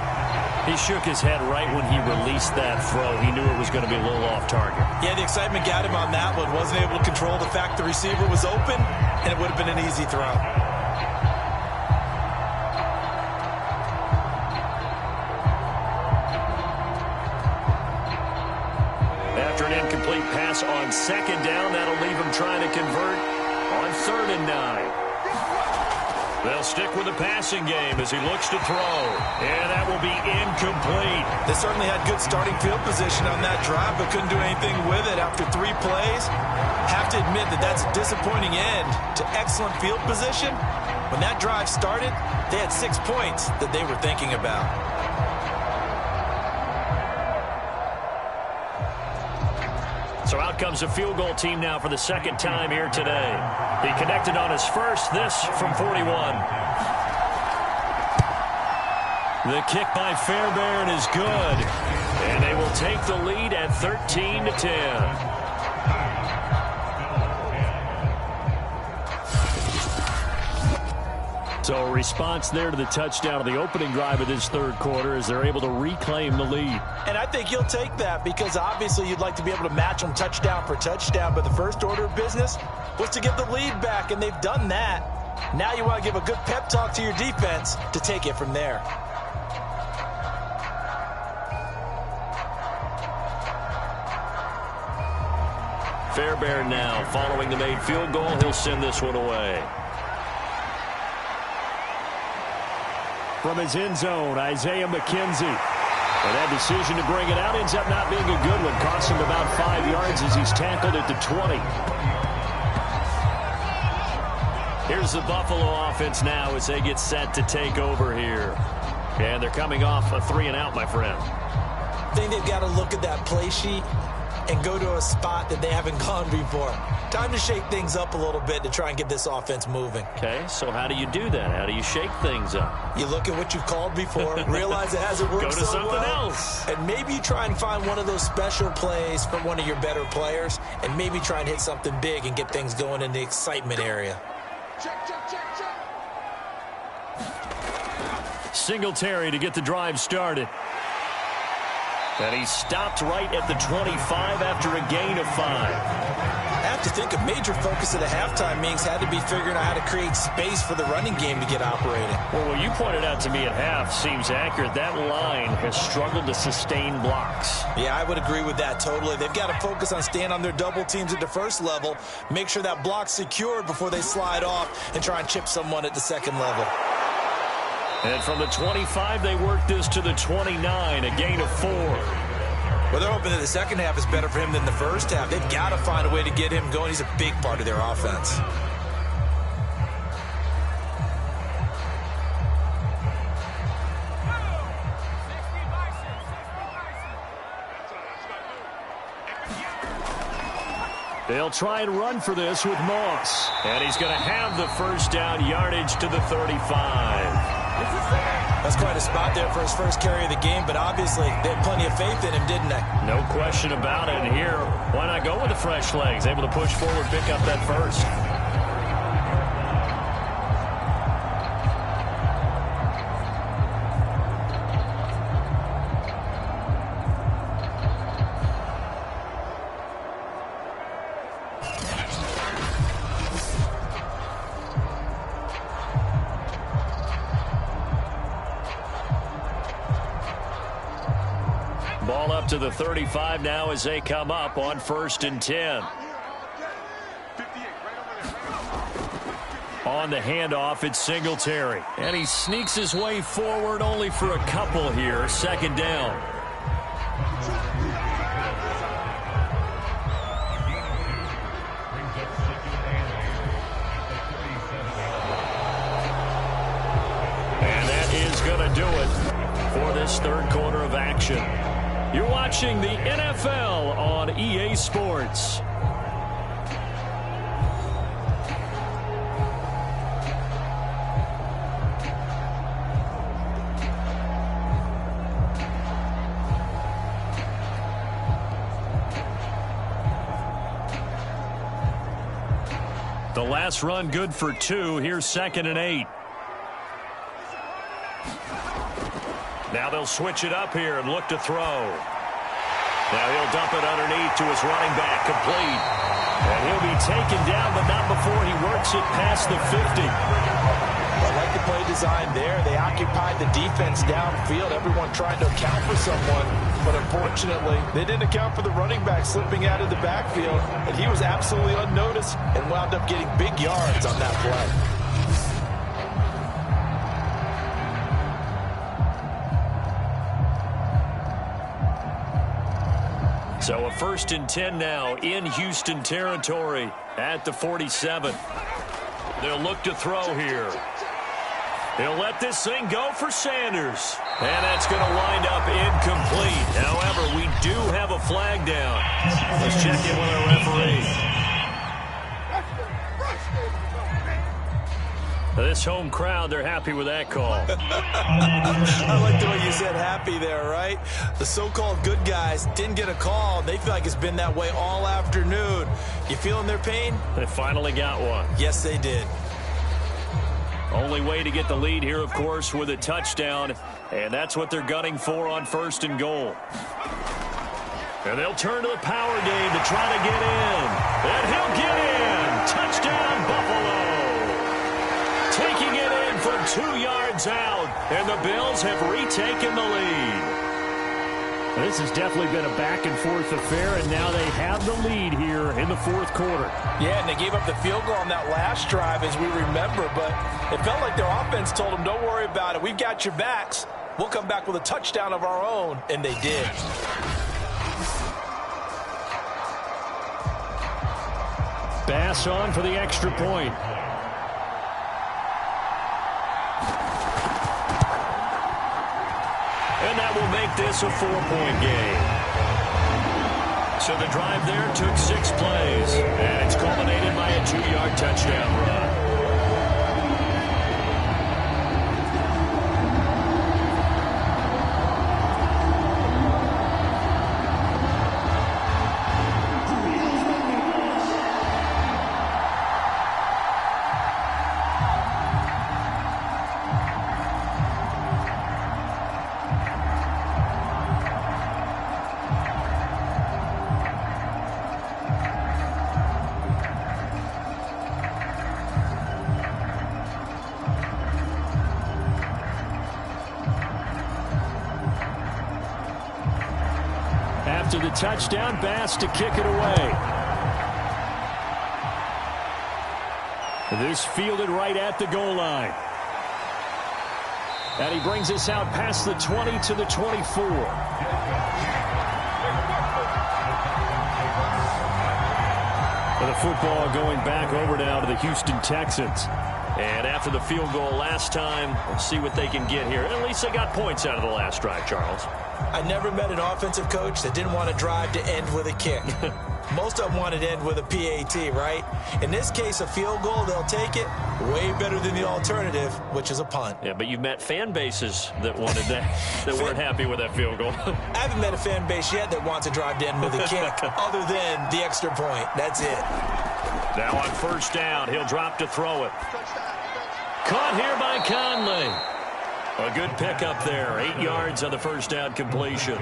S2: He shook his head right when he released that throw. He knew it was going to be a little off target.
S3: Yeah, the excitement got him on that one. Wasn't able to control the fact the receiver was open, and it would have been an easy throw.
S2: After an incomplete pass on 2nd down, that'll leave him trying to convert on 3rd and 9. They'll stick with the passing game as he looks to throw. And that will be incomplete.
S3: They certainly had good starting field position on that drive, but couldn't do anything with it after 3 plays. Have to admit that that's a disappointing end to excellent field position. When that drive started, they had 6 points that they were thinking about.
S2: So out comes a field goal team now for the 2nd time here today. He connected on his first, this from 41. The kick by Fairbairn is good. And they will take the lead at 13-10. So a response there to the touchdown of the opening drive of this 3rd quarter as they're able to reclaim the lead.
S3: And I think you'll take that because obviously you'd like to be able to match them touchdown for touchdown, but the first order of business was to get the lead back, and they've done that. Now you want to give a good pep talk to your defense to take it from there.
S2: Fairbairn now, following the made field goal, he'll send this one away. From his end zone, Isaiah McKenzie. And that decision to bring it out ends up not being a good one. Costs him about 5 yards as he's tackled at the 20. Here's the Buffalo offense now as they get set to take over here. And they're coming off a 3-and-out, my friend.
S3: I think they've got to look at that play sheet and go to a spot that they haven't gone before. Time to shake things up a little bit to try and get this offense moving.
S2: Okay, so how do you do that? How do you shake things up?
S3: You look at what you've called before, realize it hasn't worked
S2: go to
S3: so
S2: something
S3: well,
S2: else.
S3: and maybe you try and find one of those special plays from one of your better players, and maybe try and hit something big and get things going in the excitement area.
S2: Singletary to get the drive started. And he stopped right at the 25 after a gain of 5.
S3: I have to think a major focus of the halftime meetings had to be figuring out how to create space for the running game to get operating.
S2: Well, what you pointed out to me at half seems accurate. That line has struggled to sustain blocks.
S3: Yeah, I would agree with that totally. They've got to focus on staying on their double teams at the first level, make sure that block's secured before they slide off and try and chip someone at the second level.
S2: And from the 25, they work this to the 29, a gain of 4.
S3: Well, they're hoping that the second half is better for him than the first half. They've got to find a way to get him going. He's a big part of their offense.
S2: They'll try and run for this with Moss. And he's going to have the first down yardage to the 35.
S3: That's quite a spot there for his first carry of the game, but obviously they had plenty of faith in him, didn't they?
S2: No question about it. And here, why not go with the fresh legs? Able to push forward, pick up that first. Ball up to the 35 now as they come up on 1st and 10. On the handoff, it's Singletary. And he sneaks his way forward only for a couple here. 2nd down. And that is going to do it for this 3rd quarter of action. You're watching the NFL on EA Sports. The last run good for 2. Here's 2nd and 8. Now they'll switch it up here and look to throw. Now he'll dump it underneath to his running back, complete. And he'll be taken down, but not before he works it past the 50.
S3: I like the play design there. They occupied the defense downfield, everyone trying to account for someone. But unfortunately, they didn't account for the running back slipping out of the backfield. And he was absolutely unnoticed and wound up getting big yards on that play.
S2: So a 1st and 10 now in Houston territory at the 47. They'll look to throw here. He'll let this thing go for Sanders. And that's going to wind up incomplete. However, we do have a flag down. Let's check in with our referee. This home crowd, they're happy with that call.
S3: I like the way you said happy there, right? The so-called good guys didn't get a call. They feel like it's been that way all afternoon. You feeling their pain?
S2: They finally got one.
S3: Yes, they did.
S2: Only way to get the lead here, of course, with a touchdown. And that's what they're gunning for on 1st and goal. And they'll turn to the power game to try to get in. And he'll get in. Touchdown, Buffalo. Taking it in from 2 yards out, and the Bills have retaken the lead. This has definitely been a back-and-forth affair, and now they have the lead here in the fourth quarter.
S3: Yeah, and they gave up the field goal on that last drive, as we remember, but it felt like their offense told them, don't worry about it. We've got your backs. We'll come back with a touchdown of our own, and they did.
S2: Bass on for the extra point. And that will make this a 4-point game. So the drive there took 6 plays, and it's culminated by a 2-yard touchdown run. After the touchdown, Bass to kick it away. This fielded right at the goal line. And he brings us out past the 20 to the 24. The football going back over now to the Houston Texans. And after the field goal last time, we'll see what they can get here. At least they got points out of the last drive, Charles.
S3: I never met an offensive coach that didn't want to drive to end with a kick. Most of them wanted to end with a PAT, right? In this case, a field goal, they'll take it. Way better than the alternative, which is a punt.
S2: Yeah, but you've met fan bases that wanted that, that weren't happy with that field goal.
S3: I haven't met a fan base yet that wants to drive to end with a kick, other than the extra point. That's it.
S2: Now on first down, he'll drop to throw it. Caught here by Conley. A good pickup there. 8 yards on the first down completion.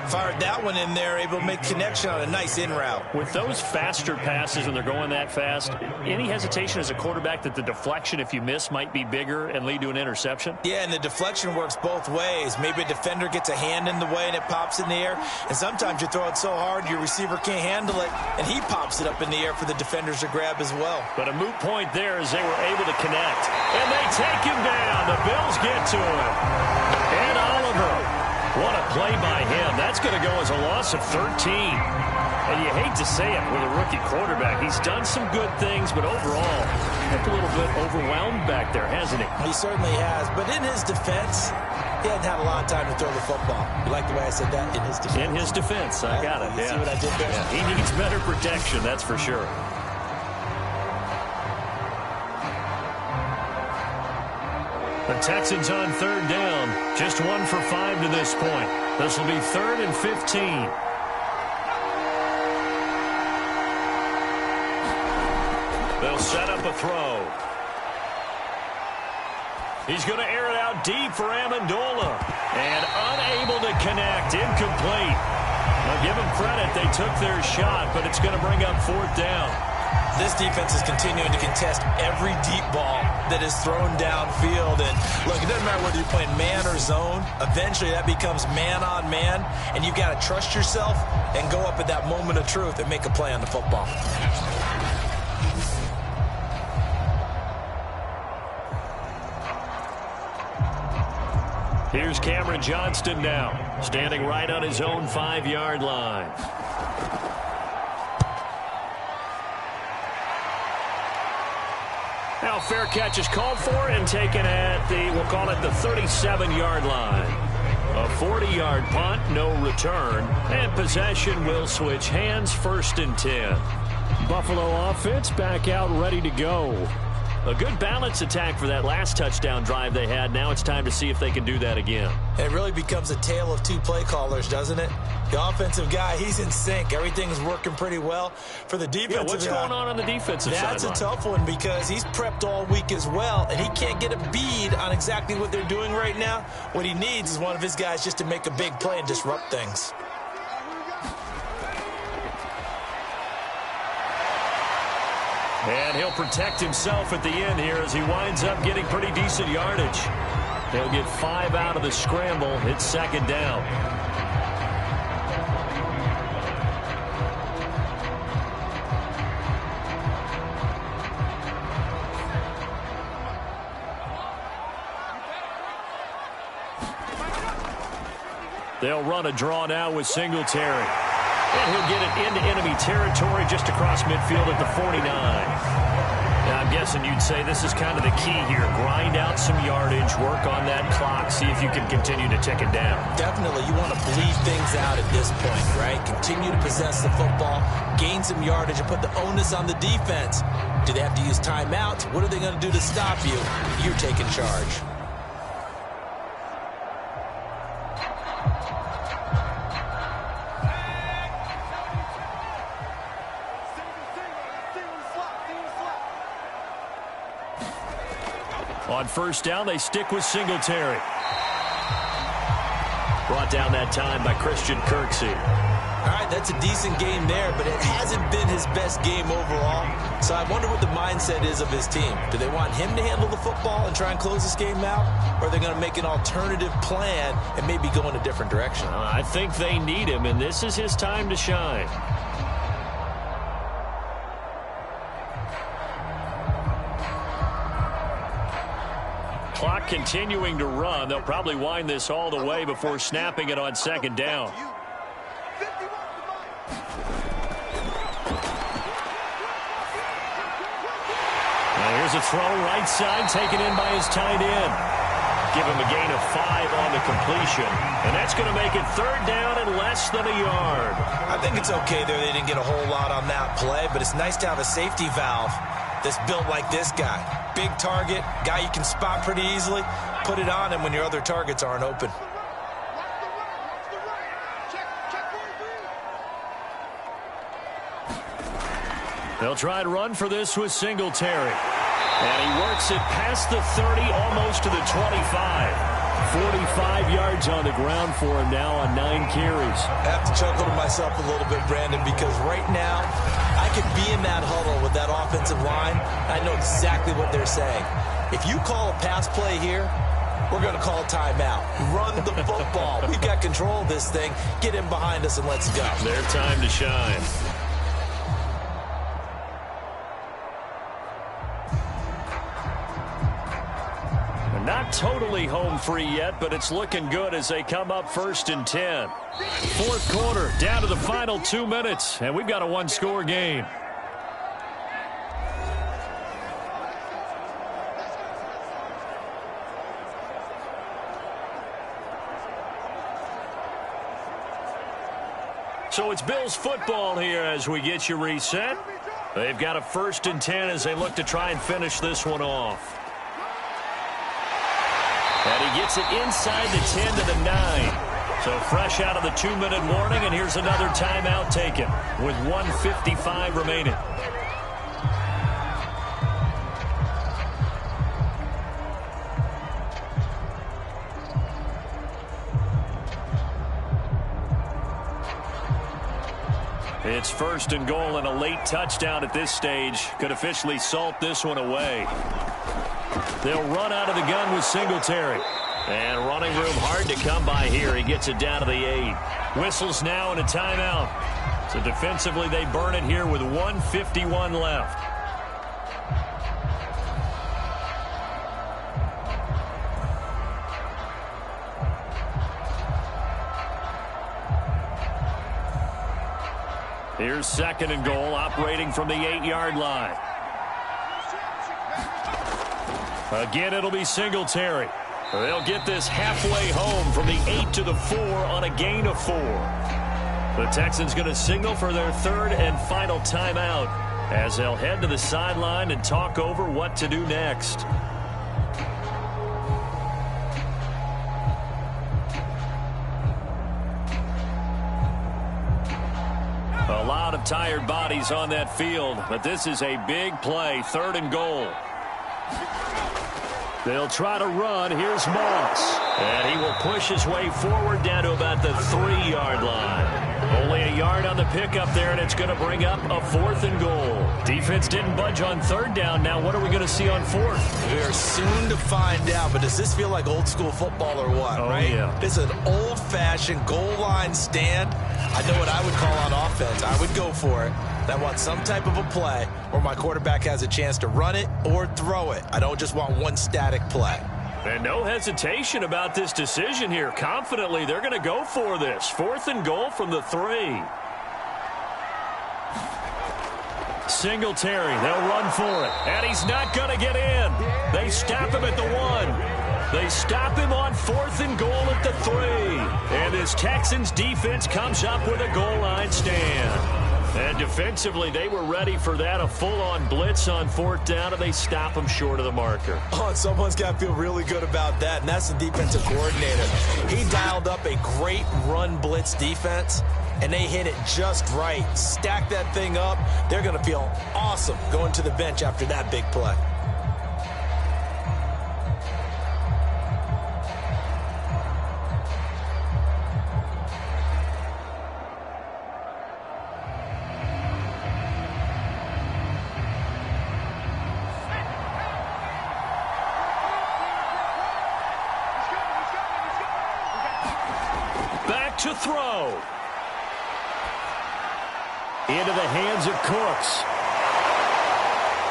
S3: Fired that one in there, able to make connection on a nice in route.
S2: With those faster passes when they're going that fast, any hesitation as a quarterback that the deflection, if you miss, might be bigger and lead to an interception?
S3: Yeah, and the deflection works both ways. Maybe a defender gets a hand in the way and it pops in the air. And sometimes you throw it so hard your receiver can't handle it, and he pops it up in the air for the defenders to grab as well.
S2: But a moot point there as they were able to connect. And they take him down. The Bills get to him. And Oliver. What a play by him. That's going to go as a loss of 13. And you hate to say it with a rookie quarterback. He's done some good things, but overall, a little bit overwhelmed back there, hasn't he?
S3: He certainly has. But in his defense, he hadn't had a lot of time to throw the football. You like the way I said that? In his defense.
S2: In his defense. I got it.
S3: You see what I did there?
S2: Yeah, he needs better protection, that's for sure. The Texans on third down. Just 1 for 5 to this point. This will be 3rd and 15. They'll set up a throw. He's going to air it out deep for Amendola. And unable to connect. Incomplete. Now give them credit. They took their shot, but it's going to bring up 4th down.
S3: This defense is continuing to contest every deep ball that is thrown downfield. And look, it doesn't matter whether you're playing man or zone. Eventually that becomes man on man, and you've got to trust yourself and go up at that moment of truth and make a play on the football.
S2: Here's Cameron Johnston now, standing right on his own 5-yard line. Now fair catch is called for and taken at the, we'll call it the 37-yard line. A 40-yard punt, no return, and possession will switch hands, 1st and 10. Buffalo offense back out ready to go. A good balance attack for that last touchdown drive they had. Now it's time to see if they can do that again.
S3: It really becomes a tale of 2 play callers, doesn't it? The offensive guy, he's in sync. Everything's working pretty well. For the defensive
S2: what's going on the defensive side?
S3: That's a tough one because he's prepped all week as well, and he can't get a bead on exactly what they're doing right now. What he needs is one of his guys just to make a big play and disrupt things.
S2: And he'll protect himself at the end here as he winds up getting pretty decent yardage. He'll get 5 out of the scramble. It's 2nd down. They'll run a draw now with Singletary. And he'll get it into enemy territory just across midfield at the 49. Now, I'm guessing you'd say this is kind of the key here. Grind out some yardage, work on that clock, see if you can continue to tick it down.
S3: Definitely. You want to bleed things out at this point, right? Continue to possess the football, gain some yardage, and put the onus on the defense. Do they have to use timeouts? What are they going to do to stop you? You're taking charge.
S2: On first down, they stick with Singletary. Brought down that time by Christian Kirksey.
S3: All right, that's a decent game there, but it hasn't been his best game overall. So I wonder what the mindset is of his team. Do they want him to handle the football and try and close this game out? Or are they going to make an alternative plan and maybe go in a different direction?
S2: I think they need him, and this is his time to shine. Clock continuing to run. They'll probably wind this all the way before snapping it on second down. Now here's a throw right side taken in by his tight end. Give him a gain of 5 on the completion. And that's going to make it third down and less than a yard.
S3: I think it's okay there. They didn't get a whole lot on that play, but it's nice to have a safety valve that's built like this guy. Big target, guy you can spot pretty easily. Put it on him when your other targets aren't open.
S2: They'll try and run for this with Singletary. And he works it past the 30, almost to the 25. 45 yards on the ground for him now on 9 carries.
S3: I have to chuckle to myself a little bit, Brandon, because right now I could be in that huddle with that offensive line. I know exactly what they're saying. If you call a pass play here, we're going to call a timeout. Run the football. We've got control of this thing. Get in behind us and let's go.
S2: Their time to shine. Not totally home free yet, but it's looking good as they come up 1st and 10. Fourth quarter, down to the final 2 minutes, and we've got a 1-score game. So it's Bills football here as we get you reset. They've got a 1st and 10 as they look to try and finish this one off. And he gets it inside the 10 to the 9. So fresh out of the 2-minute warning, and here's another timeout taken with 1:55 remaining. It's 1st and goal, and a late touchdown at this stage could officially salt this one away. They'll run out of the gun with Singletary. And running room hard to come by here. He gets it down to the 8. Whistles now and a timeout. So defensively they burn it here with 1:51 left. Here's 2nd and goal, operating from the 8-yard line. Again, it'll be Singletary. They'll get this halfway home from the 8 to the 4 on a gain of 4. The Texans going to signal for their 3rd and final timeout as they'll head to the sideline and talk over what to do next. A lot of tired bodies on that field, but this is a big play, 3rd and goal. They'll try to run. Here's Moss. And he will push his way forward down to about the 3-yard line. Only a yard on the pickup there, and it's going to bring up a 4th and goal. Defense didn't budge on 3rd down. Now what are we going to see on 4th?
S3: We are soon to find out, but does this feel like old school football or what, right?
S2: Yeah.
S3: This is an old-fashioned goal line stand. I know what I would call on offense. I would go for it. I want some type of a play where my quarterback has a chance to run it or throw it. I don't just want one static play.
S2: And no hesitation about this decision here. Confidently, they're going to go for this. 4th and goal from the 3. Singletary, they'll run for it. And he's not going to get in. They stop him at the 1. They stop him on 4th and goal at the 3. And this Texans defense comes up with a goal line stand. And defensively, they were ready for that, a full-on blitz on 4th down, and they stop them short of the marker.
S3: Oh, and someone's got to feel really good about that, and that's the defensive coordinator. He dialed up a great run blitz defense, and they hit it just right. Stack that thing up. They're going to feel awesome going to the bench after that big play.
S2: To throw. Into the hands of Cooks.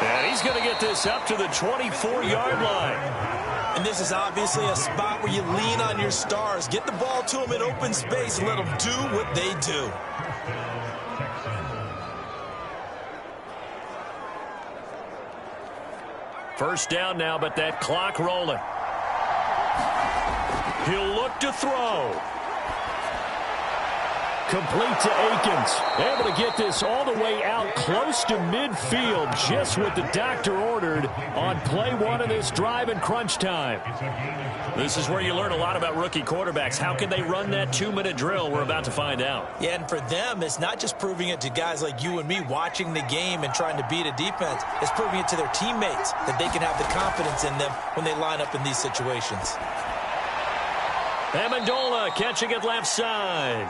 S2: And he's going to get this up to the 24-yard line.
S3: And this is obviously a spot where you lean on your stars. Get the ball to them in open space and let them do what they do.
S2: First down now, but that clock rolling. He'll look to throw. Complete to Akins. Able to get this all the way out close to midfield. Just what the doctor ordered on play 1 of this drive in crunch time. This is where you learn a lot about rookie quarterbacks. How can they run that 2-minute drill? We're about to find out.
S3: Yeah, and for them, it's not just proving it to guys like you and me watching the game and trying to beat a defense. It's proving it to their teammates that they can have the confidence in them when they line up in these situations.
S2: Amendola catching it left side.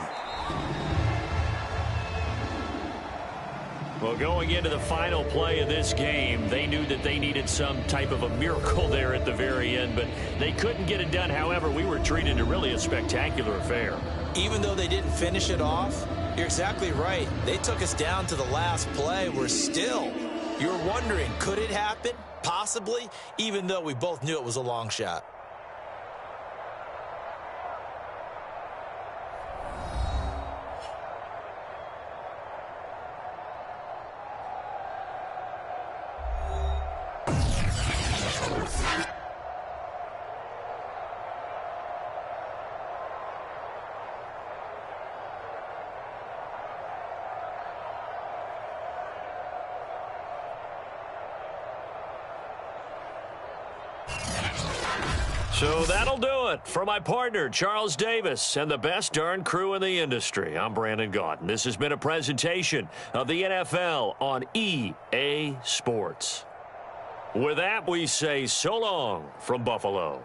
S2: Well, going into the final play of this game, they knew that they needed some type of a miracle there at the very end, but they couldn't get it done. However, we were treated to really a spectacular affair.
S3: Even though they didn't finish it off, you're exactly right. They took us down to the last play. We're still, you're wondering, could it happen? Possibly, even though we both knew it was a long shot.
S2: So that'll do it for my partner, Charles Davis, and the best darn crew in the industry. I'm Brandon Gaudin. This has been a presentation of the NFL on EA Sports. With that, we say so long from Buffalo.